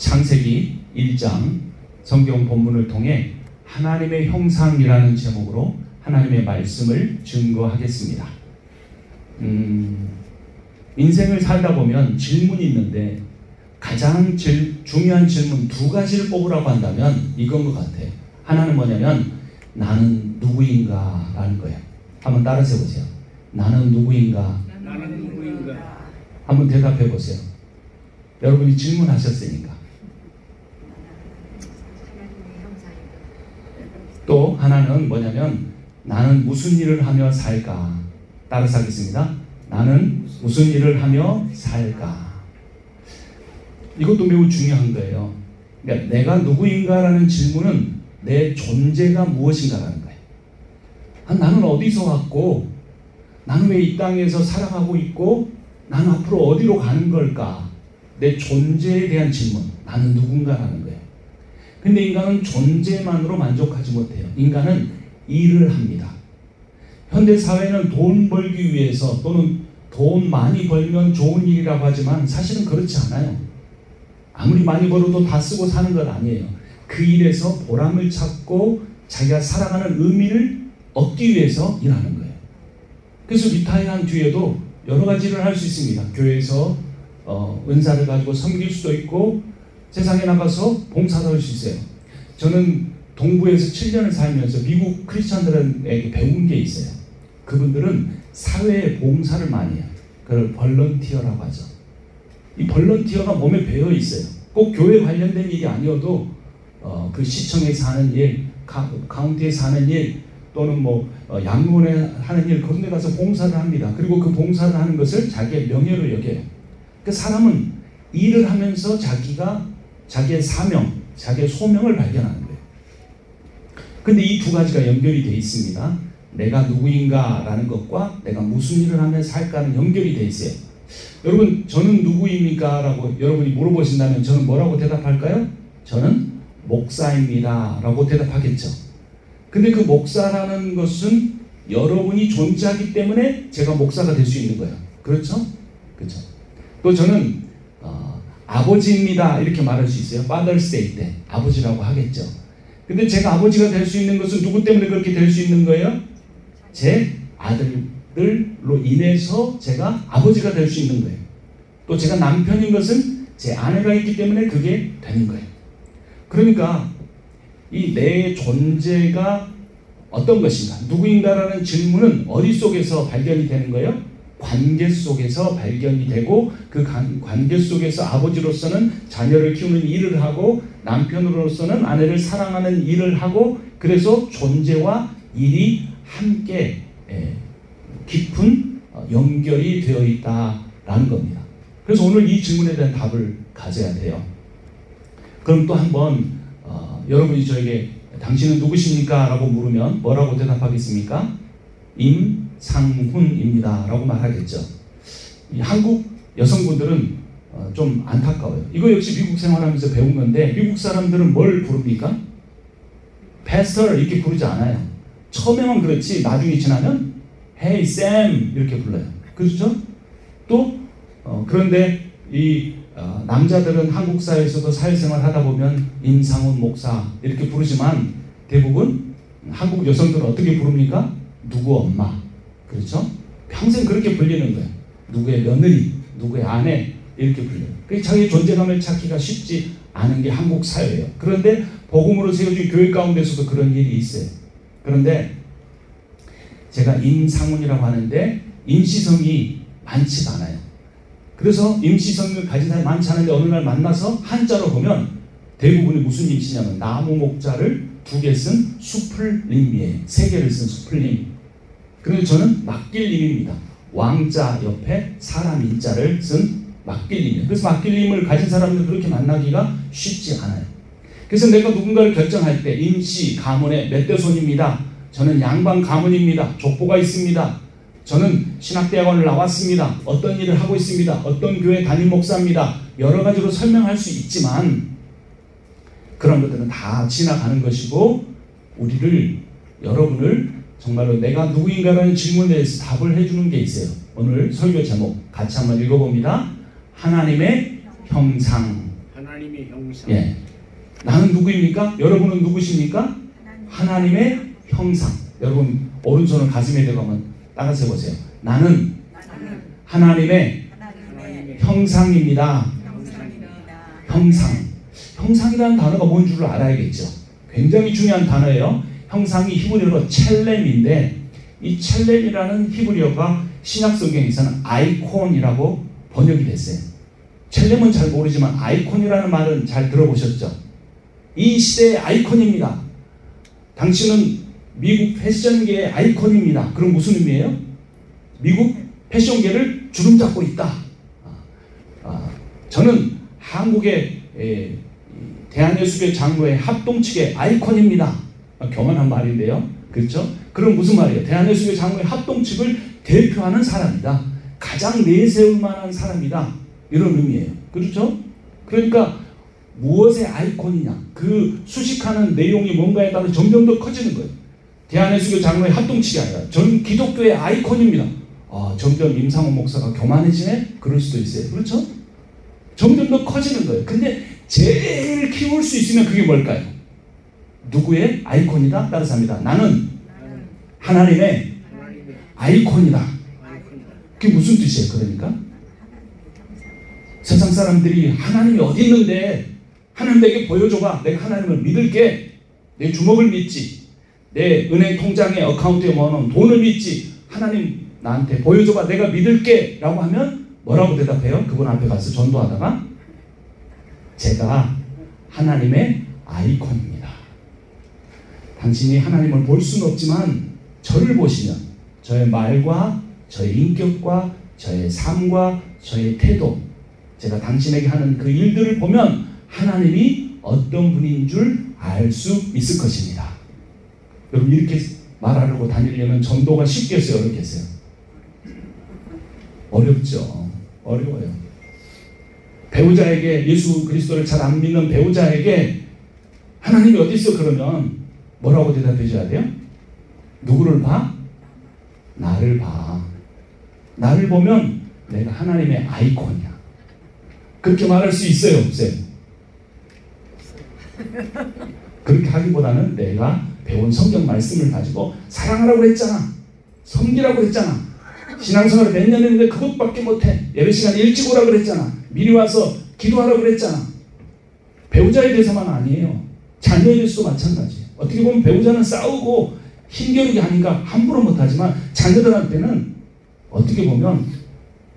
창세기 1장 성경 본문을 통해 하나님의 형상이라는 제목으로 하나님의 말씀을 증거하겠습니다. 인생을 살다 보면 질문이 있는데 가장 중요한 질문 두 가지를 뽑으라고 한다면 이건 것 같아요. 하나는 뭐냐면 나는 누구인가 라는 거예요. 한번 따라서 해보세요. 나는 누구인가? 나는 누구인가? 한번 대답해 보세요. 여러분이 질문하셨으니까. 또 하나는 뭐냐면 나는 무슨 일을 하며 살까? 따라서 하겠습니다. 나는 무슨 일을 하며 살까? 이것도 매우 중요한 거예요. 그러니까 내가 누구인가라는 질문은 내 존재가 무엇인가라는 거예요. 나는 어디서 왔고 나는 왜 이 땅에서 살아가고 있고 나는 앞으로 어디로 가는 걸까? 내 존재에 대한 질문. 나는 누군가라는 거예요. 근데 인간은 존재만으로 만족하지 못해요. 인간은 일을 합니다. 현대사회는 돈 벌기 위해서 또는 돈 많이 벌면 좋은 일이라고 하지만 사실은 그렇지 않아요. 아무리 많이 벌어도 다 쓰고 사는 건 아니에요. 그 일에서 보람을 찾고 자기가 살아가는 의미를 얻기 위해서 일하는 거예요. 그래서 리타이어한 뒤에도 여러 가지 일을 할 수 있습니다. 교회에서 은사를 가지고 섬길 수도 있고 세상에 나가서 봉사도 할 수 있어요. 저는 동부에서 7년을 살면서 미국 크리스찬들에게 배운 게 있어요. 그분들은 사회에 봉사를 많이 해요. 그걸 벌런티어라고 하죠. 이 벌런티어가 몸에 배어 있어요. 꼭 교회 관련된 일이 아니어도 그 시청에 사는 일, 카운티에 사는 일, 또는 양로원에 하는 일, 그런 데 가서 봉사를 합니다. 그리고 그 봉사를 하는 것을 자기의 명예로 여겨요. 그 사람은 일을 하면서 자기의 사명, 자기의 소명을 발견하는 거예요. 근데 이 두 가지가 연결이 되어 있습니다. 내가 누구인가라는 것과 내가 무슨 일을 하며 살까는 연결이 되어 있어요. 여러분, 저는 누구입니까? 라고 여러분이 물어보신다면 저는 뭐라고 대답할까요? 저는 목사입니다. 라고 대답하겠죠. 근데 그 목사라는 것은 여러분이 존재하기 때문에 제가 목사가 될 수 있는 거예요. 그렇죠? 그렇죠. 또 저는 아버지입니다. 이렇게 말할 수 있어요. Father's Day 때 아버지라고 하겠죠. 근데 제가 아버지가 될 수 있는 것은 누구 때문에 그렇게 될 수 있는 거예요? 제 아들들로 인해서 제가 아버지가 될 수 있는 거예요. 또 제가 남편인 것은 제 아내가 있기 때문에 그게 되는 거예요. 그러니까 이 내 존재가 어떤 것인가, 누구인가라는 질문은 어디 속에서 발견이 되는 거예요? 관계 속에서 발견이 되고 그 관계 속에서 아버지로서는 자녀를 키우는 일을 하고 남편으로서는 아내를 사랑하는 일을 하고 그래서 존재와 일이 함께 깊은 연결이 되어 있다라는 겁니다. 그래서 오늘 이 질문에 대한 답을 가져야 돼요. 그럼 또 한번 여러분이 저에게 당신은 누구십니까? 라고 물으면 뭐라고 대답하겠습니까? 임상훈입니다. 라고 말하겠죠. 이 한국 여성분들은 좀 안타까워요. 이거 역시 미국 생활하면서 배운 건데 미국 사람들은 뭘 부릅니까? Pastor 이렇게 부르지 않아요. 처음에만 그렇지 나중에 지나면 Hey Sam 이렇게 불러요. 그렇죠? 또 그런데 이 남자들은 한국 사회에서도 사회생활 하다 보면 임상훈 목사 이렇게 부르지만 대부분 한국 여성들은 어떻게 부릅니까? 누구 엄마. 그렇죠? 평생 그렇게 불리는 거예요. 누구의 며느리, 누구의 아내 이렇게 불려요. 그래서 자기의 존재감을 찾기가 쉽지 않은 게 한국 사회예요. 그런데 복음으로 세워진 교회 가운데서도 그런 일이 있어요. 그런데 제가 임상훈이라고 하는데 임시성이 많지가 않아요. 그래서 임시성을 가진 사람이 많지 않은데 어느 날 만나서 한자로 보면 대부분이 무슨 임시냐면 나무 목자를 2개 쓴 수플림이에요. 3개를 쓴 수플림. 그런데 저는 막길림입니다. 왕자 옆에 사람 인자를 쓴 막길림이에요. 그래서 막길림을 가진 사람들 그렇게 만나기가 쉽지 않아요. 그래서 내가 누군가를 결정할 때 임시 가문의 멧대손입니다. 저는 양반 가문입니다. 족보가 있습니다. 저는 신학대학원을 나왔습니다. 어떤 일을 하고 있습니다. 어떤 교회 담임 목사입니다. 여러 가지로 설명할 수 있지만 그런 것들은 다 지나가는 것이고 여러분을 정말로 내가 누구인가라는 질문에 대해서 답을 해주는 게 있어요. 오늘 설교 제목 같이 한번 읽어봅니다. 하나님의 형상. 하나님의 형상. 예. 나는 누구입니까? 여러분은 누구십니까? 하나님의 형상. 여러분 오른손을 가슴에 대고 한번 따라서 해보세요. 나는 하나님의 형상입니다. 형상. 형상이라는 단어가 뭔 줄 알아야겠죠. 굉장히 중요한 단어예요. 형상이 히브리어로 첼렘인데 이 첼렘이라는 히브리어가 신약 성경에서는 아이콘이라고 번역이 됐어요. 첼렘은 잘 모르지만 아이콘이라는 말은 잘 들어보셨죠? 이 시대의 아이콘입니다. 당신은 미국 패션계의 아이콘입니다. 그럼 무슨 의미예요? 미국 패션계를 주름잡고 있다. 저는 한국의 대한예수교 장로의 합동 측의 아이콘입니다. 교만한 말인데요. 그렇죠? 그럼 무슨 말이에요? 대한예수교 장로의 합동 측을 대표하는 사람이다. 가장 내세울 만한 사람이다. 이런 의미예요. 그렇죠? 그러니까 무엇의 아이콘이냐? 그 수식하는 내용이 뭔가에 따라 점점 더 커지는 거예요. 대한예수교 장로의 합동 측이 아니라 전 기독교의 아이콘입니다. 점점 임상훈 목사가 교만해지네? 그럴 수도 있어요. 그렇죠? 점점 더 커지는 거예요. 근데 제일 키울 수 있으면 그게 뭘까요? 누구의 아이콘이다? 따라서 합니다. 나는 하나님의 아이콘이다. 그게 무슨 뜻이에요? 그러니까 세상 사람들이 하나님이 어디 있는데 하나님 내게 보여줘봐. 내가 하나님을 믿을게. 내 주먹을 믿지. 내 은행 통장에 어카운트에 모아놓은 돈을 믿지. 하나님 나한테 보여줘봐. 내가 믿을게. 라고 하면 뭐라고 대답해요? 그분 앞에 가서 전도하다가 제가 하나님의 아이콘입니다. 당신이 하나님을 볼 수는 없지만 저를 보시면 저의 말과 저의 인격과 저의 삶과 저의 태도, 제가 당신에게 하는 그 일들을 보면 하나님이 어떤 분인 줄 알 수 있을 것입니다. 여러분 이렇게 말하려고 다니려면 전도가 쉽겠어요? 어렵겠어요? 어렵죠. 어려워요. 배우자에게 예수 그리스도를 잘 안 믿는 배우자에게 하나님이 어디 있어? 그러면 뭐라고 대답해 줘야 돼요? 누구를 봐? 나를 봐. 나를 보면 내가 하나님의 아이콘이야. 그렇게 말할 수 있어요? 없어요? 그렇게 하기보다는 내가 배운 성경 말씀을 가지고 사랑하라고 했잖아. 섬기라고 했잖아. 신앙생활을 몇 년 했는데 그것밖에 못해. 예배 시간 일찍 오라고 그랬잖아. 미리 와서 기도하라고 그랬잖아. 배우자에 대해서만 아니에요. 자녀에 대해서도 마찬가지예요. 어떻게 보면 배우자는 싸우고 힘겨루게 하니까 함부로 못하지만 자녀들한테는 어떻게 보면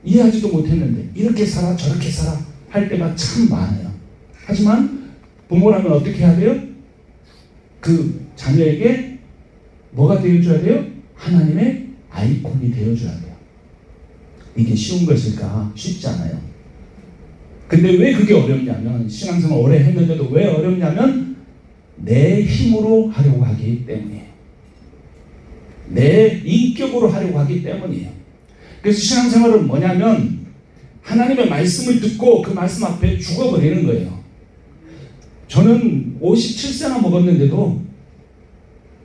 이해하지도 못했는데 이렇게 살아 저렇게 살아 할 때가 참 많아요. 하지만 부모라면 어떻게 해야 돼요? 그 자녀에게 뭐가 되어줘야 돼요? 하나님의 아이콘이 되어줘야 돼요. 이게 쉬운 것일까? 쉽지 않아요. 근데 왜 그게 어렵냐면 신앙생활 오래 했는데도 왜 어렵냐면 내 힘으로 하려고 하기 때문이에요. 내 인격으로 하려고 하기 때문이에요. 그래서 신앙생활은 뭐냐면 하나님의 말씀을 듣고 그 말씀 앞에 죽어버리는 거예요. 저는 57세나 먹었는데도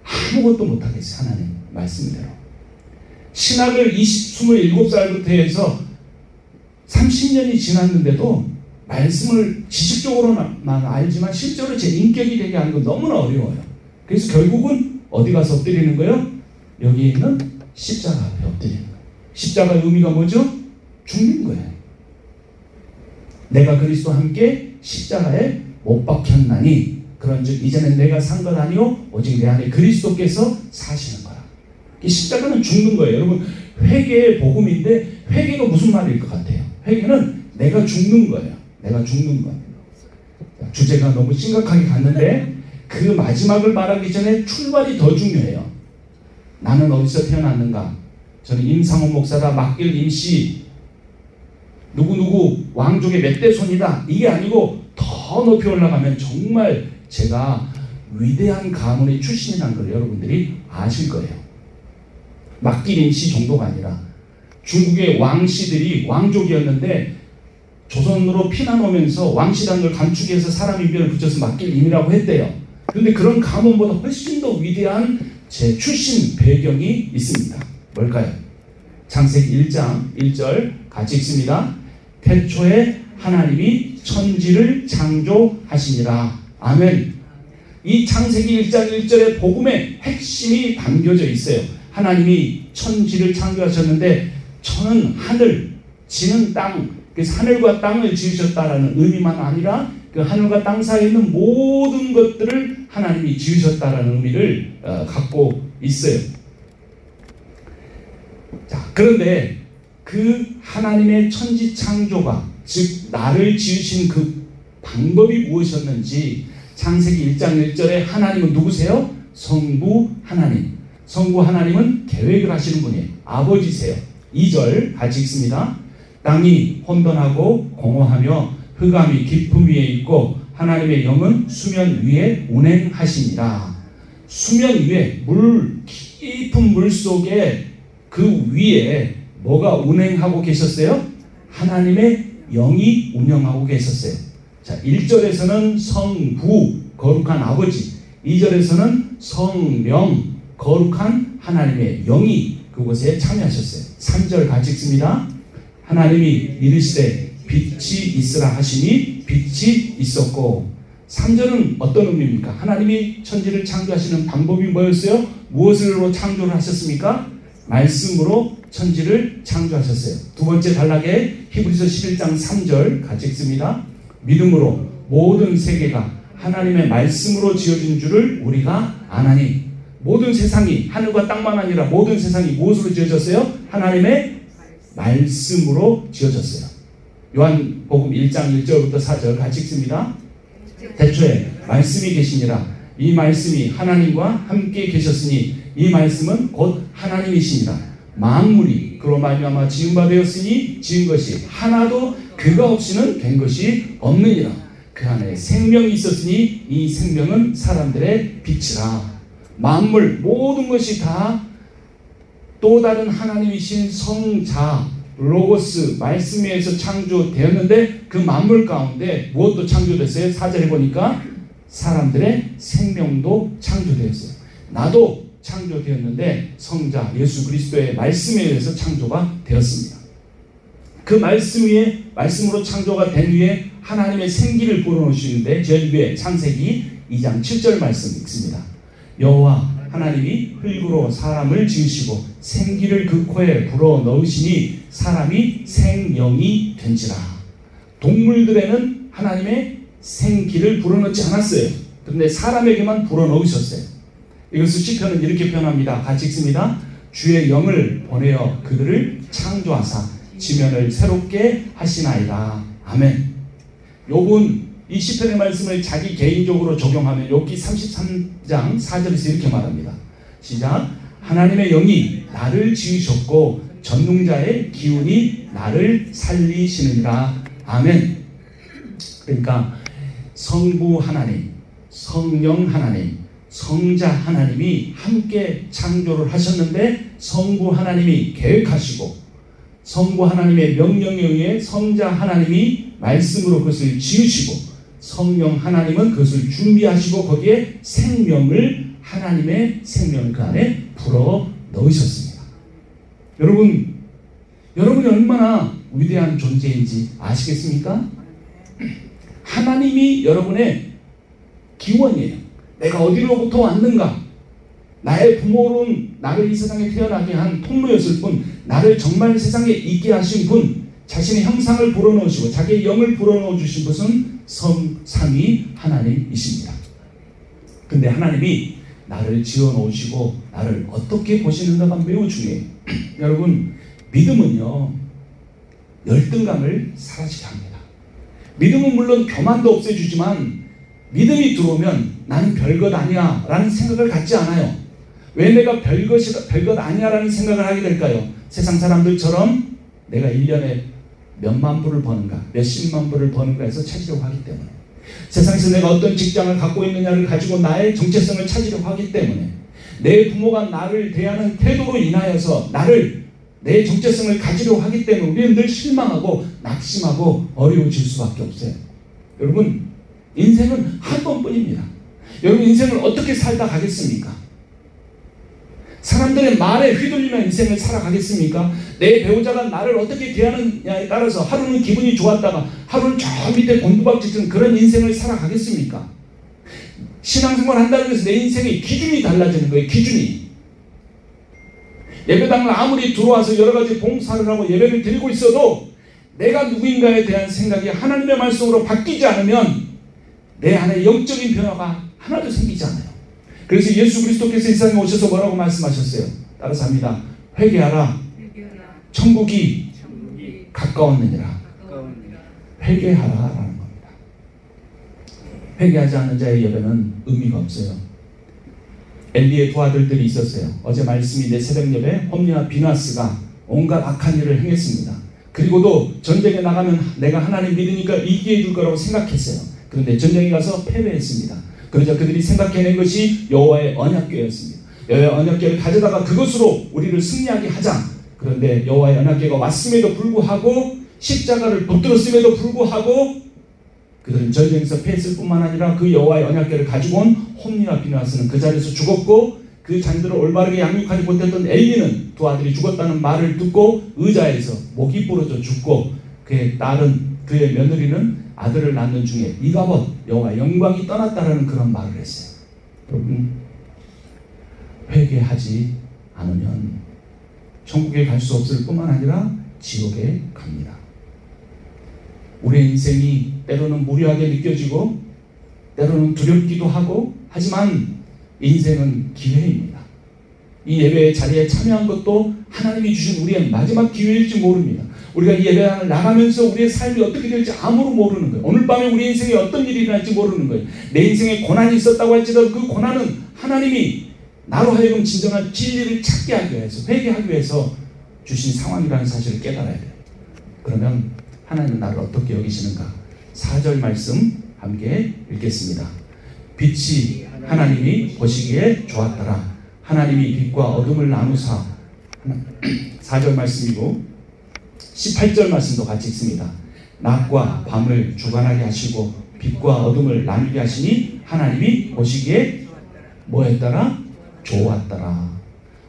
아무것도 못하겠어요. 하나님 말씀대로. 신학을 27살부터 해서 30년이 지났는데도 말씀을 지식적으로만 알지만 실제로 제 인격이 되게 하는 건 너무나 어려워요. 그래서 결국은 어디 가서 엎드리는 거예요? 여기 있는 십자가 앞에 엎드리는 거예요. 십자가의 의미가 뭐죠? 죽는 거예요. 내가 그리스도와 함께 십자가에 못 박혔나니 그런즉 이제는 내가 산 것 아니요 오직 내 안에 그리스도께서 사시는 거야. 이 십자가는 죽는 거예요. 여러분 회개의 복음인데 회개가 무슨 말일 것 같아요? 회개는 내가 죽는 거예요. 내가 죽는 거예요. 주제가 너무 심각하게 갔는데 그 마지막을 말하기 전에 출발이 더 중요해요. 나는 어디서 태어났는가? 저는 임상훈 목사다, 막길 임씨, 누구누구 왕족의 몇 대 손이다. 이게 아니고 더 높이 올라가면 정말 제가 위대한 가문의 출신이라는 걸 여러분들이 아실 거예요. 막길 임씨 정도가 아니라 중국의 왕씨들이 왕족이었는데 조선으로 피난 오면서 왕씨라는 걸 감추기 위해서 사람 인변을 붙여서 막길 임이라고 했대요. 그런데 그런 가문보다 훨씬 더 위대한 제 출신 배경이 있습니다. 뭘까요? 창세기 1장 1절 같이 읽습니다. 태초에 하나님이 천지를 창조하시니라. 아멘. 이 창세기 1장 1절의 복음의 핵심이 담겨져 있어요. 하나님이 천지를 창조하셨는데 천은 하늘, 지는 땅, 그래서 하늘과 땅을 지으셨다라는 의미만 아니라 그 하늘과 땅 사이에 있는 모든 것들을 하나님이 지으셨다라는 의미를 갖고 있어요. 자, 그런데 그 하나님의 천지 창조가, 즉 나를 지으신 그 방법이 무엇이었는지 창세기 1장 1절에 하나님은 누구세요? 성부 하나님. 성부 하나님은 계획을 하시는 분이에요. 아버지세요. 2절 같이 읽습니다. 땅이 혼돈하고 공허하며 흑암이 깊음 위에 있고 하나님의 영은 수면 위에 운행하시니라. 수면 위에, 깊은 물 속에 그 위에 뭐가 운행하고 계셨어요? 하나님의 영이 운영하고 계셨어요. 자, 1절에서는 성부, 거룩한 아버지, 2절에서는 성령, 거룩한 하나님의 영이 그곳에 참여하셨어요. 3절 같이 읽습니다. 하나님이 이르시되 빛이 있으라 하시니 빛이 있었고. 3절은 어떤 의미입니까? 하나님이 천지를 창조하시는 방법이 뭐였어요? 무엇으로 창조를 하셨습니까? 말씀으로 천지를 창조하셨어요. 두 번째 단락에 히브리서 11장 3절 같이 읽습니다. 믿음으로 모든 세계가 하나님의 말씀으로 지어진 줄을 우리가 아나니. 모든 세상이, 하늘과 땅만 아니라 모든 세상이 무엇으로 지어졌어요? 하나님의 말씀으로 지어졌어요. 요한복음 1장 1절부터 4절 같이 읽습니다. 태초에 말씀이 계시니라. 이 말씀이 하나님과 함께 계셨으니 이 말씀은 곧 하나님이시니라. 만물이 그로 말미암아 지은 바 되었으니 지은 것이 하나도 그가 없이는 된 것이 없느니라. 그 안에 생명이 있었으니 이 생명은 사람들의 빛이라. 만물 모든 것이 다 또 다른 하나님이신 성자 로고스 말씀에 의해서 창조되었는데 그 만물 가운데 무엇도 창조됐어요? 4절에 보니까 사람들의 생명도 창조되었어요. 나도 창조되었는데 성자 예수 그리스도의 말씀에 의해서 창조가 되었습니다. 그 말씀 위에, 말씀으로 창조가 된 위에 하나님의 생기를 불어넣으시는데 제일 위에 창세기 2장 7절 말씀 읽습니다. 여호와 하나님이 흙으로 사람을 지으시고 생기를 그 코에 불어넣으시니 사람이 생명이 된지라. 동물들에는 하나님의 생기를 불어넣지 않았어요. 그런데 사람에게만 불어넣으셨어요. 이것을 시편은 이렇게 표현합니다. 같이 읽습니다. 주의 영을 보내어 그들을 창조하사 지면을 새롭게 하시나이다. 아멘. 욥은 이 시편의 말씀을 자기 개인적으로 적용하면 욥기 33장 4절에서 이렇게 말합니다. 시작. 하나님의 영이 나를 지으셨고 전능자의 기운이 나를 살리시느니라. 아멘. 그러니까 성부 하나님, 성령 하나님, 성자 하나님이 함께 창조를 하셨는데 성부 하나님이 계획하시고 성부 하나님의 명령에 의해 성자 하나님이 말씀으로 그것을 지으시고 성령 하나님은 그것을 준비하시고 거기에 생명을, 하나님의 생명을 그 안에 불어 넣으셨습니다. 여러분이 얼마나 위대한 존재인지 아시겠습니까? 하나님이 여러분의 기원이에요. 내가 어디로부터 왔는가? 나의 부모로는 나를 이 세상에 태어나게 한 통로였을 뿐 나를 정말 세상에 있게 하신 분, 자신의 형상을 불어넣으시고 자기의 영을 불어넣어 주신 것은 삼위 하나님이십니다. 근데 하나님이 나를 지어놓으시고 나를 어떻게 보시는가가 매우 중요해요. 여러분, 믿음은요 열등감을 사라지게 합니다. 믿음은 물론 교만도 없애주지만 믿음이 들어오면 나는 별것 아니야 라는 생각을 갖지 않아요. 왜 내가 별것 아니야 라는 생각을 하게 될까요? 세상 사람들처럼 내가 1년에 몇만 불을 버는가, 몇십만 불을 버는가 해서 찾으려고 하기 때문에, 세상에서 내가 어떤 직장을 갖고 있느냐를 가지고 나의 정체성을 찾으려고 하기 때문에, 내 부모가 나를 대하는 태도로 인하여서 내 정체성을 가지려고 하기 때문에 우리는 늘 실망하고 낙심하고 어려워질 수밖에 없어요. 여러분, 인생은 한 번뿐입니다. 여러분, 인생을 어떻게 살다 가겠습니까? 사람들의 말에 휘둘리며 인생을 살아가겠습니까? 내 배우자가 나를 어떻게 대하느냐에 따라서 하루는 기분이 좋았다가 하루는 저 밑에 곤두박질 그런 인생을 살아가겠습니까? 신앙생활 한다는 것은 내 인생의 기준이 달라지는 거예요. 기준이. 예배당을 아무리 들어와서 여러 가지 봉사를 하고 예배를 드리고 있어도 내가 누구인가에 대한 생각이 하나님의 말씀으로 바뀌지 않으면 내 안에 영적인 변화가 하나도 생기지 않아요. 그래서 예수 그리스도께서 이 세상에 오셔서 뭐라고 말씀하셨어요? 따라서 합니다. 회개하라. 천국이 가까웠느니라. 회개하라라는 겁니다. 회개하지 않는 자의 예배는 의미가 없어요. 엘리의 두 아들들이 있었어요. 어제 말씀인데 새벽 예배 홈리와 비나스가 온갖 악한 일을 행했습니다. 그리고도 전쟁에 나가면 내가 하나님 믿으니까 이기해 줄 거라고 생각했어요. 그런데 전쟁에 가서 패배했습니다. 그러자 그들이 생각해낸 것이 여호와의 언약궤였습니다. 여호와의 언약궤를 가져다가 그것으로 우리를 승리하게 하자. 그런데 여호와의 언약궤가 왔음에도 불구하고 십자가를 붙들었음에도 불구하고 그들은 전쟁에서 패했을 뿐만 아니라 그 여호와의 언약궤를 가지고 온 홈리와 비나스는 그 자리에서 죽었고 그 자녀들을 올바르게 양육하지 못했던 엘리는 두 아들이 죽었다는 말을 듣고 의자에서 목이 부러져 죽고 그의 딸은 그의 며느리는 아들을 낳는 중에 이가봇 여호와의 영광이 떠났다라는 그런 말을 했어요. 여러분 회개하지 않으면 천국에 갈 수 없을 뿐만 아니라 지옥에 갑니다. 우리의 인생이 때로는 무료하게 느껴지고 때로는 두렵기도 하고 하지만 인생은 기회입니다. 이 예배의 자리에 참여한 것도 하나님이 주신 우리의 마지막 기회일지 모릅니다. 우리가 이 예배당을 나가면서 우리의 삶이 어떻게 될지 아무도 모르는 거예요. 오늘 밤에 우리 인생에 어떤 일이 일어날지 모르는 거예요. 내 인생에 고난이 있었다고 할지라도 그 고난은 하나님이 나로 하여금 진정한 진리를 찾게 하기 위해서 회개하기 위해서 주신 상황이라는 사실을 깨달아야 돼요. 그러면 하나님은 나를 어떻게 여기시는가? 4절 말씀 함께 읽겠습니다. 빛이 하나님이 보시기에 좋았더라. 하나님이 빛과 어둠을 나누사 4절 말씀이고 18절 말씀도 같이 읽습니다. 낮과 밤을 주관하게 하시고 빛과 어둠을 나누게 하시니 하나님이 보시기에 뭐했더라? 좋았더라.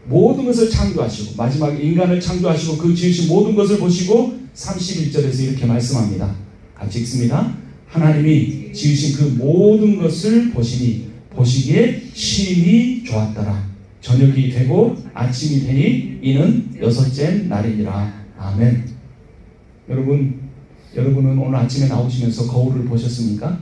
모든 것을 창조하시고 마지막에 인간을 창조하시고 그 지으신 모든 것을 보시고 31절에서 이렇게 말씀합니다. 같이 읽습니다. 하나님이 지으신 그 모든 것을 보시니 보시기에 심히 좋았더라. 저녁이 되고 아침이 되니 이는 여섯째 날이니라. 아멘. 여러분은 오늘 아침에 나오시면서 거울을 보셨습니까?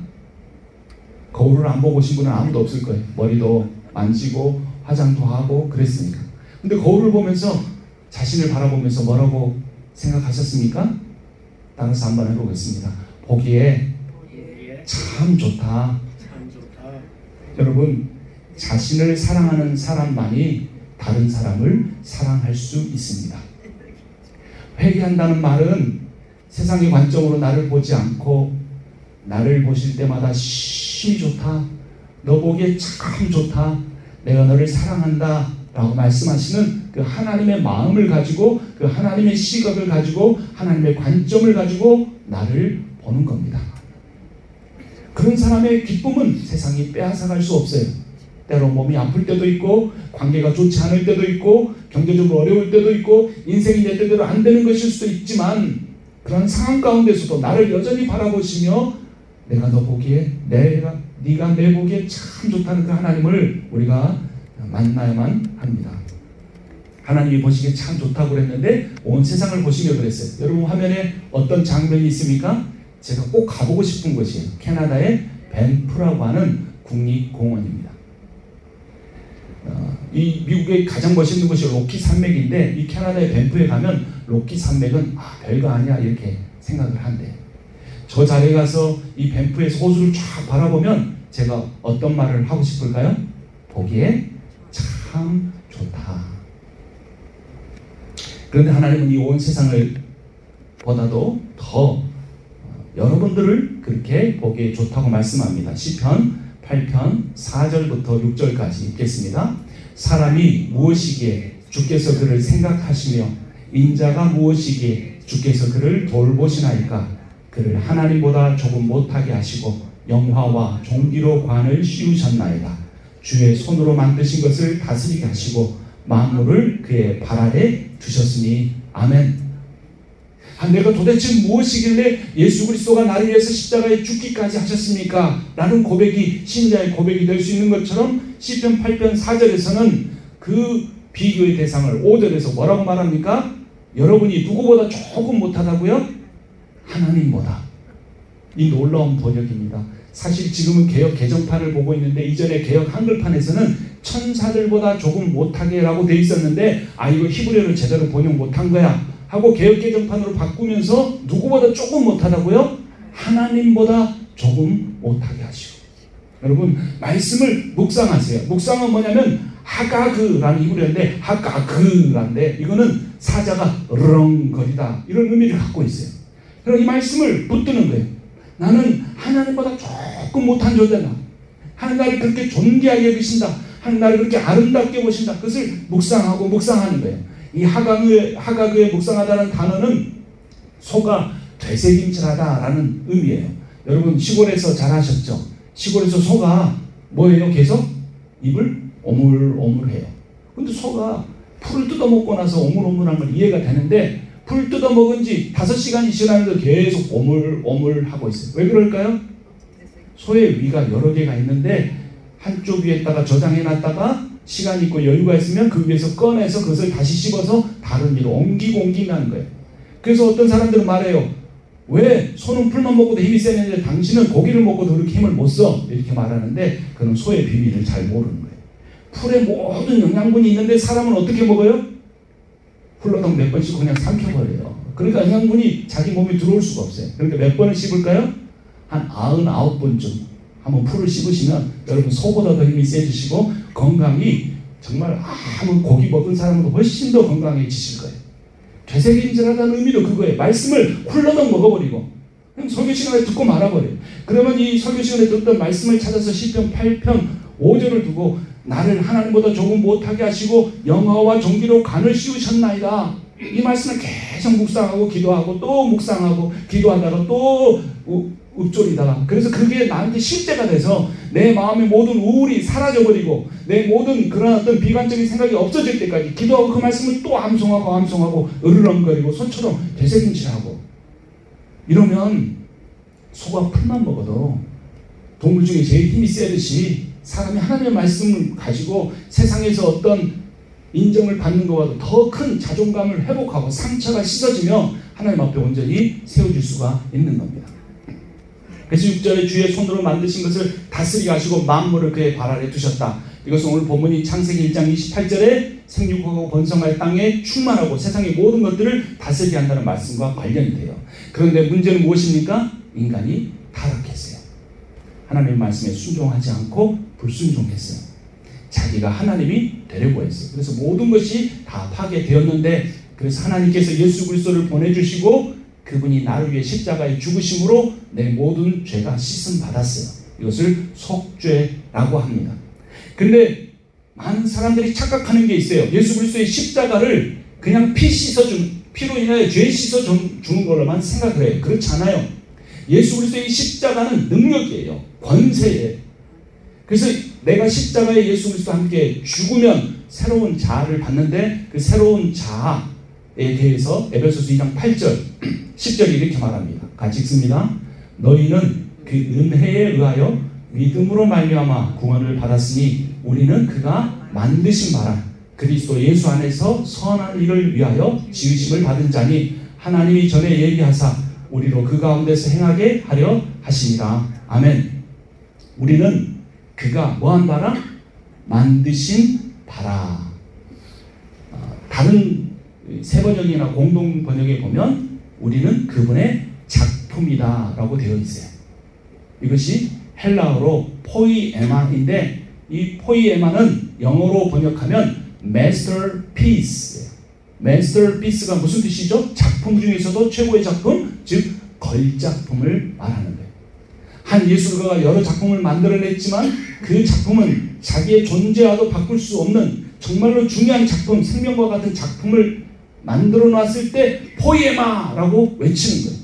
거울을 안 보고 오신 분은 아무도 없을 거예요. 머리도 만지고 화장도 하고 그랬으니까. 근데 거울을 보면서 자신을 바라보면서 뭐라고 생각하셨습니까? 따라서 한번 해보겠습니다. 보기에 참 좋다. 여러분, 자신을 사랑하는 사람만이 다른 사람을 사랑할 수 있습니다. 회개한다는 말은 세상의 관점으로 나를 보지 않고 나를 보실 때마다 심히 좋다. 너 보기에 참 좋다. 내가 너를 사랑한다. 라고 말씀하시는 그 하나님의 마음을 가지고 그 하나님의 시각을 가지고 하나님의 관점을 가지고 나를 보는 겁니다. 그런 사람의 기쁨은 세상이 빼앗아갈 수 없어요. 때로 몸이 아플 때도 있고 관계가 좋지 않을 때도 있고 경제적으로 어려울 때도 있고 인생이 내 뜻대로 안 되는 것일 수도 있지만 그런 상황 가운데서도 나를 여전히 바라보시며 내가 너 보기에 네가 내 보기에 참 좋다는 그 하나님을 우리가 만나야만 합니다. 하나님이 보시기에 참 좋다고 그랬는데 온 세상을 보시며 그랬어요. 여러분 화면에 어떤 장면이 있습니까? 제가 꼭 가보고 싶은 곳이에요. 캐나다의 밴프라고 하는 국립공원입니다. 이 미국의 가장 멋있는 곳이 로키 산맥인데 이 캐나다의 밴프에 가면 로키 산맥은 별거 아니야 이렇게 생각을 한대요. 저 자리에 가서 이 밴프에서 호수를 쫙 바라보면 제가 어떤 말을 하고 싶을까요? 보기에 참 좋다. 그런데 하나님은 이 온 세상을 보다도 더 여러분들을 그렇게 보기에 좋다고 말씀합니다. 시편 8편 4절부터 6절까지 읽겠습니다. 사람이 무엇이기에 주께서 그를 생각하시며 인자가 무엇이기에 주께서 그를 돌보시나이까. 그를 하나님보다 조금 못하게 하시고 영화와 종기로 관을 씌우셨나이다. 주의 손으로 만드신 것을 다스리게 하시고 만물을 그의 발 아래 두셨으니 아멘. 내가 도대체 무엇이길래 예수 그리스도가 나를 위해서 십자가에 죽기까지 하셨습니까? 라는 고백이 신자의 고백이 될 수 있는 것처럼 시편 8편 4절에서는 그 비교의 대상을 5절에서 뭐라고 말합니까? 여러분이 누구보다 조금 못하다고요? 하나님보다. 이 놀라운 번역입니다. 사실 지금은 개역 개정판을 보고 있는데 이전에 개역 한글판에서는 천사들보다 조금 못하게 라고 되어 있었는데 이거 히브리어를 제대로 번역 못한 거야 하고 개역 개정판으로 바꾸면서 누구보다 조금 못하다고요? 하나님보다 조금 못하게 하시오. 여러분 말씀을 묵상하세요. 묵상은 뭐냐면 하가그라는 히브리어인데 하가그란데 이거는 사자가 으렁거리다 이런 의미를 갖고 있어요. 그럼 이 말씀을 붙드는 거예요. 나는 하나님보다 조금 못한 존재다. 하나님 나를 그렇게 존귀하게 여기신다. 하나님 나를 그렇게 아름답게 보신다. 그것을 묵상하고 묵상하는 거예요. 이 하가그에 묵상하다는 단어는 소가 되새김질하다라는 의미예요. 여러분 시골에서 잘 하셨죠? 시골에서 소가 뭐예요? 계속 입을 오물오물해요. 근데 소가 풀을 뜯어먹고 나서 오물오물한 건 이해가 되는데 풀 뜯어먹은 지 5시간이 지났는데 계속 오물오물하고 있어요. 왜 그럴까요? 소의 위가 여러 개가 있는데 한쪽 위에다가 저장해놨다가 시간이 있고 여유가 있으면 그 위에서 꺼내서 그것을 다시 씹어서 다른 위로 옮기고 하는 거예요. 그래서 어떤 사람들은 말해요. 왜 소는 풀만 먹고도 힘이 세는데 당신은 고기를 먹고도 그렇게 힘을 못 써? 이렇게 말하는데 그는 소의 비밀을 잘 모르는 거예요. 풀에 모든 영양분이 있는데 사람은 어떻게 먹어요? 훌러덩 몇 번씩 그냥 삼켜버려요. 그러니까 영양분이 자기 몸에 들어올 수가 없어요. 그러니까 몇 번을 씹을까요? 한 99번쯤 한번 풀을 씹으시면 여러분 소보다 더 힘이 세지시고 건강이 정말 아무 고기 먹은 사람보다 훨씬 더 건강해지실 거예요. 되새김질하다는 의미도 그거예요. 말씀을 훌러덩 먹어버리고 그냥 설교 시간에 듣고 말아버려요. 그러면 이 설교 시간에 듣던 말씀을 찾아서 시편 8편 5절을 두고 나를 하나님보다 조금 못하게 하시고 영화와 종기로 간을 씌우셨나이다. 이 말씀을 계속 묵상하고 기도하고 또 묵상하고 기도하다가 또 읊조리다가 그래서 그게 나한테 실제가 돼서 내 마음의 모든 우울이 사라져버리고 내 모든 그런 어떤 비관적인 생각이 없어질 때까지 기도하고 그 말씀을 또 암송하고 으르렁거리고 소처럼 되새김질하고 이러면 소가 풀만 먹어도 동물 중에 제일 힘이 세듯이 사람이 하나님의 말씀을 가지고 세상에서 어떤 인정을 받는 것보다 더 큰 자존감을 회복하고 상처가 씻어지며 하나님 앞에 온전히 세워질 수가 있는 겁니다. 그래서 6절에 주의 손으로 만드신 것을 다스리게 하시고 만물을 그의 발 아래 두셨다. 이것은 오늘 본문이 창세기 1장 28절에 생육하고 번성할 땅에 충만하고 세상의 모든 것들을 다스리게 한다는 말씀과 관련이 돼요. 그런데 문제는 무엇입니까? 인간이 타락했어요. 하나님의 말씀에 순종하지 않고 불순종했어요. 자기가 하나님이 되려고 했어요. 그래서 모든 것이 다 파괴되었는데 그래서 하나님께서 예수 그리스도를 보내주시고 그분이 나를 위해 십자가에 죽으심으로 내 모든 죄가 씻음 받았어요. 이것을 속죄라고 합니다. 근데 많은 사람들이 착각하는 게 있어요. 예수 그리스도의 십자가를 그냥 피로 인하여 죄 씻어주는 걸로만 생각을 해요. 그렇지 않아요. 예수 그리스도의 십자가는 능력이에요. 권세예요. 그래서 내가 십자가에 예수 그리스도와 함께 죽으면 새로운 자아를 받는데 그 새로운 자아에 대해서 에베소서 2장 8절 10절이 이렇게 말합니다. 같이 읽습니다. 너희는 그 은혜에 의하여 믿음으로 말미암아 구원을 받았으니 우리는 그가 만드신 바라 그리스도 예수 안에서 선한 일을 위하여 지으심을 받은 자니 하나님이 전에 예비하사 우리로 그 가운데서 행하게 하려 하시니라. 아멘. 우리는 그가 뭐한 바라? 만드신 바라. 다른 세 번역이나 공동 번역에 보면 우리는 그분의 작품이다 라고 되어 있어요. 이것이 헬라어로 포이에마인데 이 포이에마는 영어로 번역하면 masterpiece예요. masterpiece가 무슨 뜻이죠? 작품 중에서도 최고의 작품, 즉 걸작품을 말하는 거예요. 한 예술가가 여러 작품을 만들어냈지만 그 작품은 자기의 존재와도 바꿀 수 없는 정말로 중요한 작품, 생명과 같은 작품을 만들어 놨을 때 포이에마라고 외치는 거예요.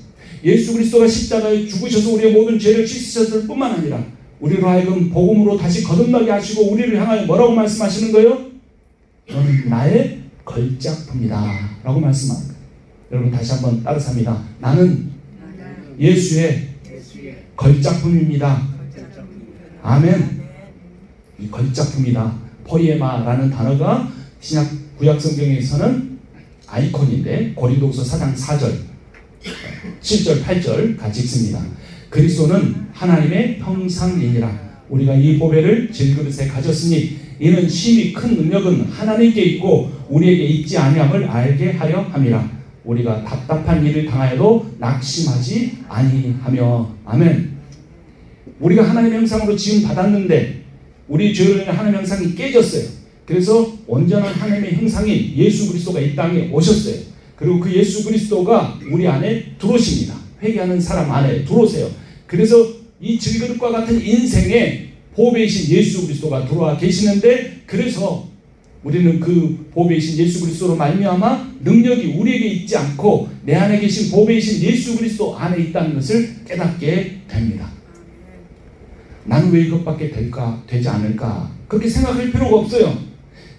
예수 그리스도가 십자가에 죽으셔서 우리의 모든 죄를 씻으셨을 뿐만 아니라 우리로 하여금 복음으로 다시 거듭나게 하시고 우리를 향하여 뭐라고 말씀하시는 거예요? 너는 나의 걸작품이다 라고 말씀합니다. 여러분 다시 한번 따라서 합니다. 나는 예수의 걸작품입니다. 아멘. 이 걸작품이다. 포이에마라는 단어가 신약 구약 성경에서는 아이콘인데 고린도후서 4장 4절 7절 8절 같이 읽습니다. 그리스도는 하나님의 형상이니라. 우리가 이 보배를 질그릇에 가졌으니 이는 심히 큰 능력은 하나님께 있고 우리에게 있지 아니함을 알게 하려 함이라. 우리가 답답한 일을 당하여도 낙심하지 아니하며. 아멘. 우리가 하나님의 형상으로 지음 받았는데 우리 죄로 인해 하나님의 형상이 깨졌어요. 그래서 온전한 하나님의 형상인 예수 그리스도가 이 땅에 오셨어요. 그리고 그 예수 그리스도가 우리 안에 들어오십니다. 회개하는 사람 안에 들어오세요. 그래서 이 질그릇과 같은 인생에 보배이신 예수 그리스도가 들어와 계시는데, 그래서 우리는 그 보배이신 예수 그리스도로 말미암아 능력이 우리에게 있지 않고 내 안에 계신 보배이신 예수 그리스도 안에 있다는 것을 깨닫게 됩니다. 나는 왜 이것밖에 되지 않을까? 그렇게 생각할 필요가 없어요.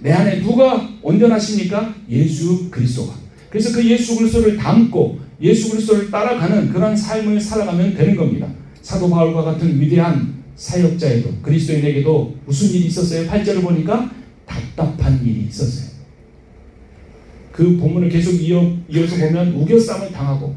내 안에 누가 온전하십니까? 예수 그리스도가. 그래서 그 예수 그리스도를 닮고 예수 그리스도를 따라가는 그런 삶을 살아가면 되는 겁니다. 사도 바울과 같은 위대한 사역자에도, 그리스도인에게도 무슨 일이 있었어요? 8절을 보니까 답답한 일이 있었어요. 그 본문을 계속 이어서 보면 우겨쌈을 당하고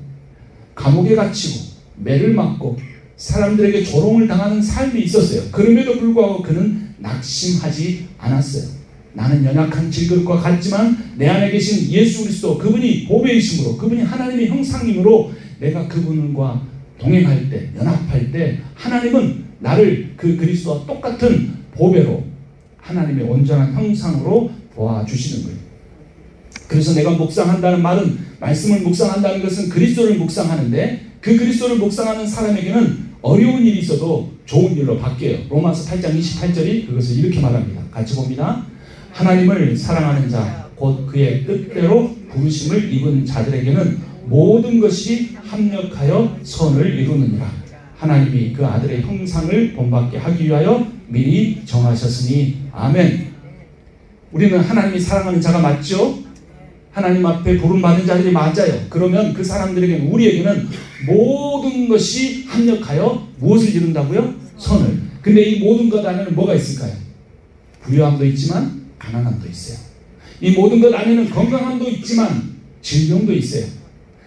감옥에 갇히고 매를 맞고 사람들에게 조롱을 당하는 삶이 있었어요. 그럼에도 불구하고 그는 낙심하지 않았어요. 나는 연약한 질그릇과 같지만 내 안에 계신 예수 그리스도, 그분이 보배이심으로, 그분이 하나님의 형상이므로 내가 그분과 동행할 때, 연합할 때 하나님은 나를 그 그리스도와 똑같은 보배로 하나님의 온전한 형상으로 보아주시는 거예요. 그래서 내가 묵상한다는 말은, 말씀을 묵상한다는 것은 그리스도를 묵상하는데, 그 그리스도를 묵상하는 사람에게는 어려운 일이 있어도 좋은 일로 바뀌어요. 로마서 8장 28절이 그것을 이렇게 말합니다. 같이 봅니다. 하나님을 사랑하는 자, 곧 그의 뜻대로 부르심을 입은 자들에게는 모든 것이 합력하여 선을 이루느니라. 하나님이 그 아들의 형상을 본받게 하기 위하여 미리 정하셨으니. 아멘. 우리는 하나님이 사랑하는 자가 맞죠? 하나님 앞에 부름받은 자들이 맞아요. 그러면 그 사람들에게는, 우리에게는 모든 것이 합력하여 무엇을 이룬다고요? 선을. 근데 이 모든 것 안에는 뭐가 있을까요? 부유함도 있지만 가난함도 있어요. 이 모든 것 안에는 건강함도 있지만 질병도 있어요.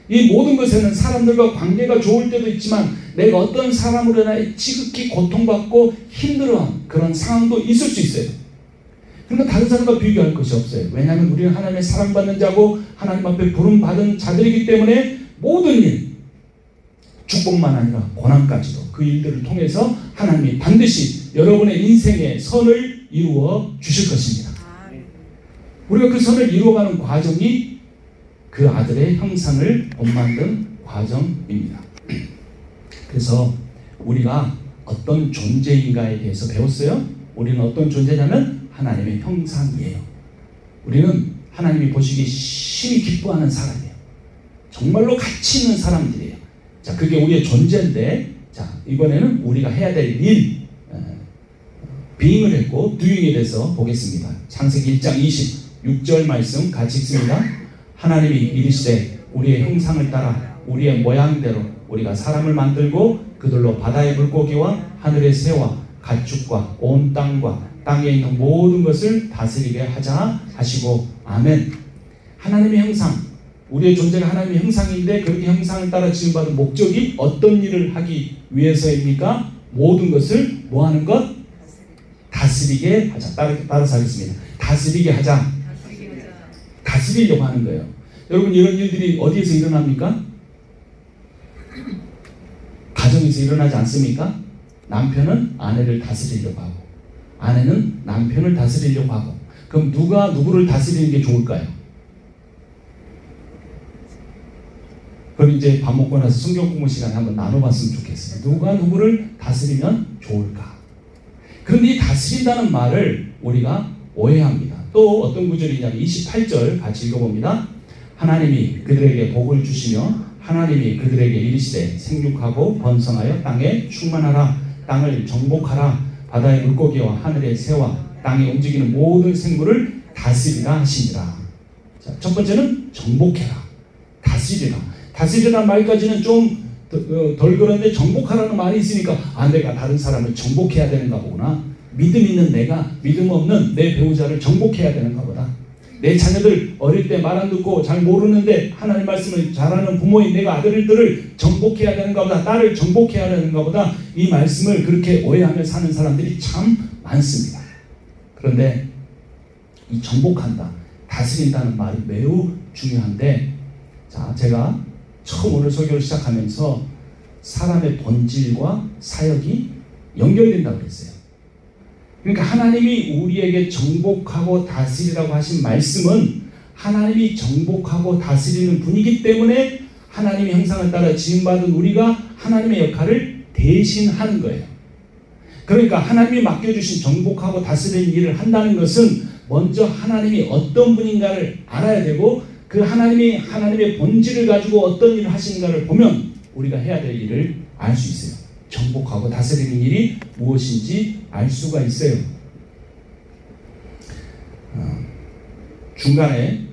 이 모든 것에는 사람들과 관계가 좋을 때도 있지만 내가 어떤 사람으로 인해 지극히 고통받고 힘들어한 그런 상황도 있을 수 있어요. 그러니까 다른 사람과 비교할 것이 없어요. 왜냐하면 우리는 하나님의 사랑받는 자고 하나님 앞에 부름받은 자들이기 때문에 모든 일, 축복만 아니라 고난까지도 그 일들을 통해서 하나님이 반드시 여러분의 인생에 선을 이루어 주실 것입니다. 우리가 그 선을 이루어가는 과정이 그 아들의 형상을 본받는 과정입니다. 그래서 우리가 어떤 존재인가에 대해서 배웠어요. 우리는 어떤 존재냐면 하나님의 형상이에요. 우리는 하나님이 보시기에 심히 기뻐하는 사람이에요. 정말로 가치 있는 사람들이에요. 자, 그게 우리의 존재인데, 자, 이번에는 우리가 해야 될 일, being을 했고 doing에 대해서 보겠습니다. 창세기 1장 26절 말씀 같이 읽습니다. 하나님이 이르시되 우리의 형상을 따라 우리의 모양대로 우리가 사람을 만들고 그들로 바다의 물고기와 하늘의 새와 가축과 온 땅과 땅에 있는 모든 것을 다스리게 하자 하시고. 아멘. 하나님의 형상, 우리의 존재가 하나님의 형상인데 그렇게 형상을 따라 지음받은 목적이 어떤 일을 하기 위해서입니까? 모든 것을 뭐하는 것? 다스리게 하자. 따라서 하겠습니다. 다스리게 하자. 다스리려고 하는 거예요. 여러분, 이런 일들이 어디에서 일어납니까? 가정에서 일어나지 않습니까? 남편은 아내를 다스리려고 하고 아내는 남편을 다스리려고 하고. 그럼 누가 누구를 다스리는 게 좋을까요? 그럼 이제 밥 먹고 나서 성경 공부 시간에 한번 나눠봤으면 좋겠어요. 누가 누구를 다스리면 좋을까? 그런데 이 다스린다는 말을 우리가 오해합니다. 또 어떤 구절이냐면 28절 같이 읽어봅니다. 하나님이 그들에게 복을 주시며 하나님이 그들에게 이르시되 생육하고 번성하여 땅에 충만하라. 땅을 정복하라. 바다의 물고기와 하늘의 새와 땅에 움직이는 모든 생물을 다스리라 하시니라. 자, 첫 번째는 정복해라. 다스리라. 다스리라는 말까지는 좀 덜 그런데 정복하라는 말이 있으니까 내가 다른 사람을 정복해야 되는가 보구나. 믿음 있는 내가 믿음 없는 내 배우자를 정복해야 되는가 보다. 내 자녀들 어릴 때 말 안 듣고 잘 모르는데 하나님 말씀을 잘하는 부모인 내가 아들들을 정복해야 되는가 보다. 딸을 정복해야 되는가 보다. 이 말씀을 그렇게 오해하며 사는 사람들이 참 많습니다. 그런데 이 정복한다, 다스린다는 말이 매우 중요한데, 자, 제가 처음 오늘 설교를 시작하면서 사람의 본질과 사역이 연결된다고 그랬어요. 그러니까 하나님이 우리에게 정복하고 다스리라고 하신 말씀은 하나님이 정복하고 다스리는 분이기 때문에 하나님의 형상을 따라 지음받은 우리가 하나님의 역할을 대신하는 거예요. 그러니까 하나님이 맡겨주신 정복하고 다스리는 일을 한다는 것은 먼저 하나님이 어떤 분인가를 알아야 되고 그 하나님의 본질을 가지고 어떤 일을 하시는가를 보면 우리가 해야 될 일을 알 수 있어요. 정복하고 다스리는 일이 무엇인지 알 수가 있어요. 중간에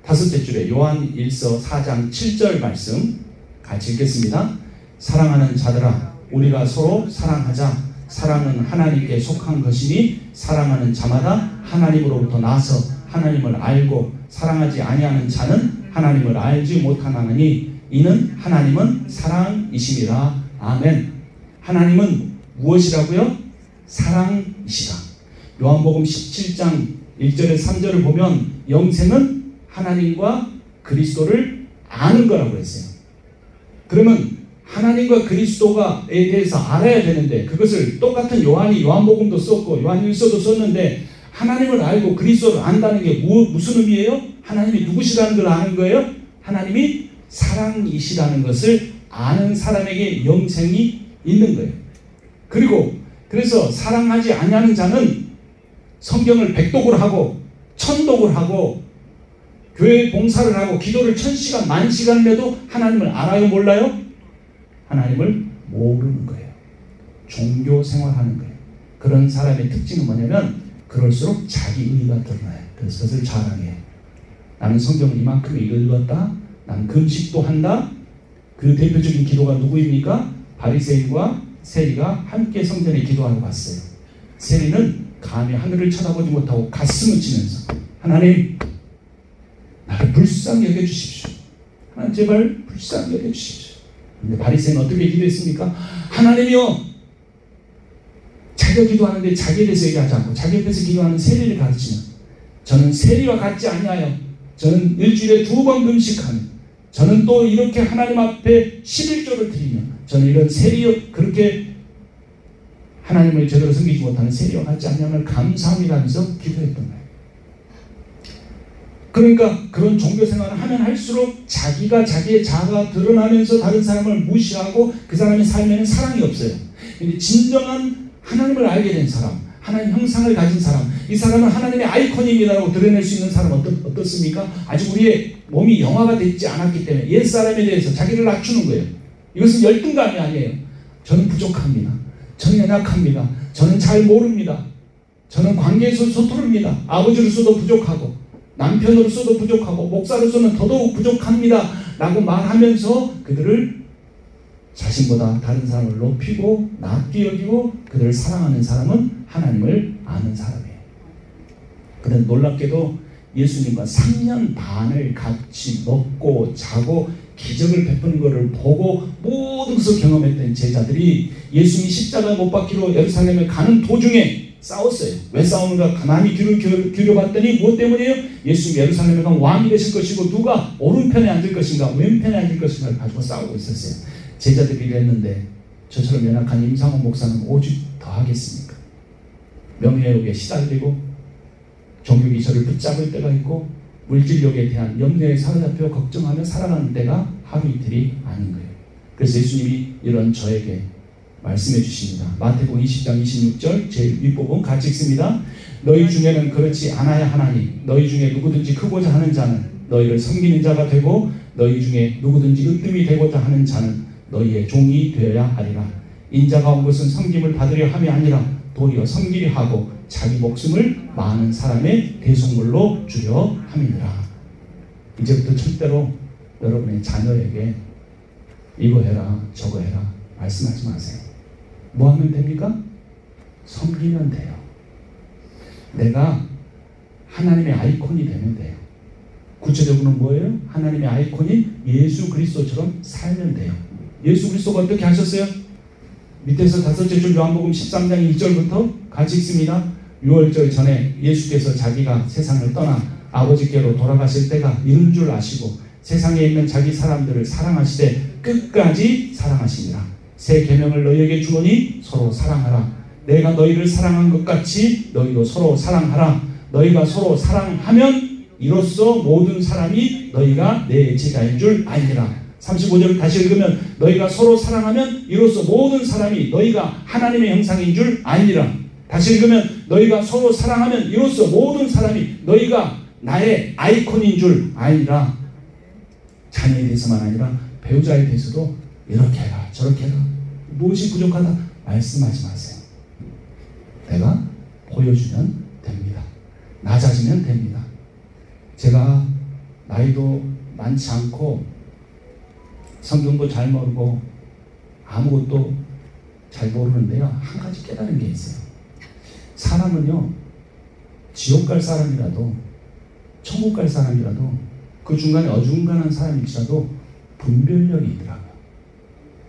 다섯째 줄에 요한 1서 4장 7절 말씀 같이 읽겠습니다. 사랑하는 자들아, 우리가 서로 사랑하자. 사랑은 하나님께 속한 것이니 사랑하는 자마다 하나님으로부터 나서 하나님을 알고 사랑하지 아니하는 자는 하나님을 알지 못하나니 이는 하나님은 사랑이심이라. 아멘. 하나님은 무엇이라고요? 사랑이시다. 요한복음 17장 1절에 3절을 보면 영생은 하나님과 그리스도를 아는 거라고 했어요. 그러면 하나님과 그리스도가에 대해서 알아야 되는데 그것을 똑같은 요한이 요한복음도 썼고 요한일서도 썼는데 하나님을 알고 그리스도를 안다는 게 무슨 의미예요? 하나님이 누구시라는 걸 아는 거예요? 하나님이 사랑이시라는 것을 아는 사람에게 영생이 있는 거예요. 그리고 그래서 사랑하지 아니하는 자는 성경을 백독을 하고 천독을 하고 교회 봉사를 하고 기도를 1000시간 만시간을 해도 하나님을 알아요 몰라요? 하나님을 모르는 거예요. 종교 생활하는 거예요. 그런 사람의 특징은 뭐냐면 그럴수록 자기 의의가 드러나요. 그래서 그것을 자랑해요. 나는 성경을 이만큼 읽었다. 나는 금식도 한다. 그 대표적인 기도가 누구입니까? 바리새인과 세리가 함께 성전에 기도하러 갔어요. 세리는 감히 하늘을 쳐다보지 못하고 가슴을 치면서 하나님, 나를 불쌍히 여겨주십시오. 하나님 제발 불쌍히 여겨주십시오. 근데 바리새인은 어떻게 기도했습니까? 하나님이여, 자기가 기도하는데 자기에 대해서 얘기하지 않고 자기에 대해서 기도하는 세리를 가르치면 저는 세리와 같지 아니하여 저는 일주일에 2번 금식하며 저는 또 이렇게 하나님 앞에 11조를 드리며 저는 이런 세리 그렇게 하나님을 제대로 섬기지 못하는 세리와 같지 않냐면 감사합니다 하면서 기도했던 거예요. 그러니까 그런 종교 생활을 하면 할수록 자기가 자기의 자아가 드러나면서 다른 사람을 무시하고 그 사람의 삶에는 사랑이 없어요. 근데 진정한 하나님을 알게 된 사람, 하나님 형상을 가진 사람, 이 사람은 하나님의 아이콘입니다라고 드러낼 수 있는 사람은 어떻습니까? 아직 우리의 몸이 영화가 되지 않았기 때문에 옛사람에 대해서 자기를 낮추는 거예요. 이것은 열등감이 아니에요. 저는 부족합니다. 저는 연약합니다. 저는 잘 모릅니다. 저는 관계에서 서투릅니다. 아버지로서도 부족하고 남편으로서도 부족하고 목사로서는 더더욱 부족합니다 라고 말하면서 그들을 자신보다 다른 사람을 높이고 낮게 여기고 그들을 사랑하는 사람은 하나님을 아는 사람이에요. 그런데 놀랍게도 예수님과 3년 반을 같이 먹고 자고 기적을 베푸는 것을 보고 모든 것을 경험했던 제자들이 예수님이 십자가에 못 박히러 예루살렘에 가는 도중에 싸웠어요. 왜 싸우는가? 가만히 귀를 기울여봤더니 무엇 때문이에요? 예수님 예루살렘에 가면 왕이 되실 것이고 누가 오른편에 앉을 것인가 왼편에 앉을 것인가를 가지고 싸우고 있었어요. 제자들이 이랬는데 저처럼 연약한 임상훈 목사는 오직 더 하겠습니까? 명예욕에 시달리고 종교기 저를 붙잡을 때가 있고 물질욕에 대한 염려에 사로잡혀 걱정하며 살아가는 때가 하루 이틀이 아닌 거예요. 그래서 예수님이 이런 저에게 말씀해 주십니다. 마태복음 20장 26절 제일 윗부분 같이 읽습니다. 너희 중에는 그렇지 않아야 하나니 너희 중에 누구든지 크고자 하는 자는 너희를 섬기는 자가 되고 너희 중에 누구든지 으뜸이 되고자 하는 자는 너희의 종이 되어야 하리라. 인자가 온 것은 섬김을 받으려 함이 아니라 도리어 섬기려 하고 자기 목숨을 많은 사람의 대속물로 주려 함이니라. 이제부터 절대로 여러분의 자녀에게 이거 해라 저거 해라 말씀하지 마세요. 뭐 하면 됩니까? 섬기면 돼요. 내가 하나님의 아이콘이 되면 돼요. 구체적으로는 뭐예요? 하나님의 아이콘인 예수 그리스도처럼 살면 돼요. 예수 그리스도가 어떻게 하셨어요? 밑에서 5째 줄 요한복음 13장 1절부터 같이 읽습니다. 6월절 전에 예수께서 자기가 세상을 떠나 아버지께로 돌아가실 때가 이른 줄 아시고 세상에 있는 자기 사람들을 사랑하시되 끝까지 사랑하시니라. 새 계명을 너희에게 주노니 서로 사랑하라. 내가 너희를 사랑한 것 같이 너희도 서로 사랑하라. 너희가 서로 사랑하면 이로써 모든 사람이 너희가 내 제자인 줄 알리라. 35절을 다시 읽으면 너희가 서로 사랑하면 이로써 모든 사람이 너희가 하나님의 형상인 줄 알리라. 다시 읽으면 너희가 서로 사랑하면 이로써 모든 사람이 너희가 나의 아이콘인 줄 알리라. 자녀에 대해서만 아니라 배우자에 대해서도 이렇게 해라 저렇게 해라. 무엇이 부족하다 말씀하지 마세요. 내가 보여주면 됩니다. 낮아지면 됩니다. 제가 나이도 많지 않고 성경도 잘 모르고 아무것도 잘 모르는데요. 한 가지 깨달은 게 있어요. 사람은요, 지옥 갈 사람이라도 천국 갈 사람이라도 그 중간에 어중간한 사람일지라도 분별력이 있더라고요.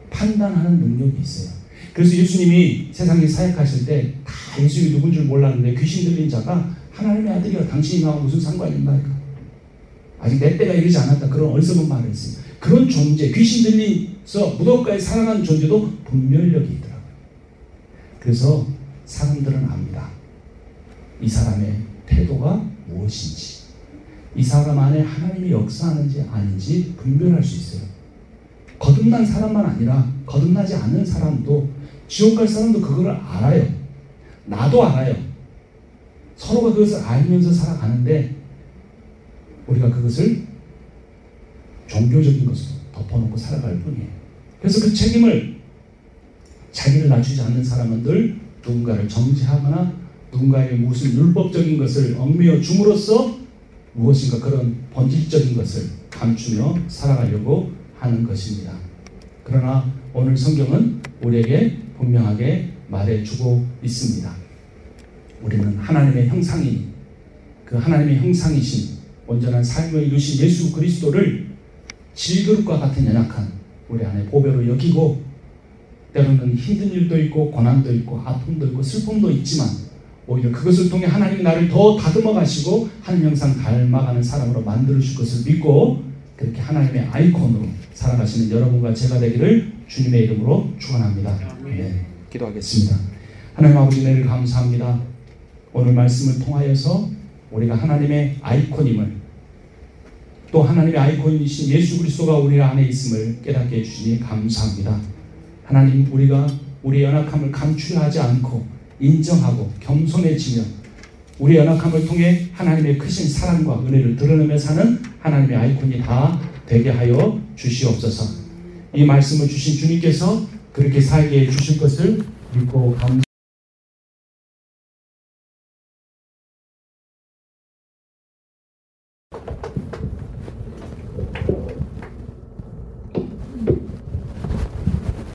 판단하는 능력이 있어요. 그래서 예수님이 세상에 사역하실 때 다 예수님이 누군 줄 몰랐는데 귀신 들린 자가 하나님의 아들이여 당신이 나와 무슨 상관이 있나이까? 아직 내 때가 이르지 않았다. 그런 어리석은 말을 했어요. 그런 존재, 귀신 들린서 무덤가에 살아가는 존재도 분별력이 있더라고요. 그래서 사람들은 압니다. 이 사람의 태도가 무엇인지, 이 사람 안에 하나님이 역사하는지 아닌지 분별할 수 있어요. 거듭난 사람만 아니라 거듭나지 않은 사람도, 지옥 갈 사람도 그걸 알아요. 나도 알아요. 서로가 그것을 알면서 살아가는데 우리가 그것을 종교적인 것으로 덮어놓고 살아갈 뿐이에요. 그래서 그 책임을 자기를 낮추지 않는 사람은 늘 누군가를 정죄하거나 누군가의 무슨 율법적인 것을 얽매여 줌으로써 무엇인가 그런 본질적인 것을 감추며 살아가려고 하는 것입니다. 그러나 오늘 성경은 우리에게 분명하게 말해주고 있습니다. 우리는 하나님의 형상인, 그 하나님의 형상이신 온전한 삶을 이루신 예수 그리스도를 질그릇과 같은 연약한 우리 안에 보배로 여기고, 때로는 힘든 일도 있고 고난도 있고 아픔도 있고 슬픔도 있지만 오히려 그것을 통해 하나님이 나를 더 다듬어 가시고 하나님 형상 닮아가는 사람으로 만들어 줄 것을 믿고 그렇게 하나님의 아이콘으로 살아가시는 여러분과 제가 되기를 주님의 이름으로 축원합니다. 네, 기도하겠습니다. 하나님 아버지, 내일 감사합니다. 오늘 말씀을 통하여서 우리가 하나님의 아이콘임을, 또 하나님의 아이콘이신 예수 그리스도가 우리 안에 있음을 깨닫게 해주시니 감사합니다. 하나님, 우리가 우리의 연약함을 감추려 하지 않고 인정하고 겸손해지며 우리의 연약함을 통해 하나님의 크신 사랑과 은혜를 드러내며 사는 하나님의 아이콘이 다 되게 하여 주시옵소서. 이 말씀을 주신 주님께서 그렇게 살게 해 주실 것을 믿고 감사합니다.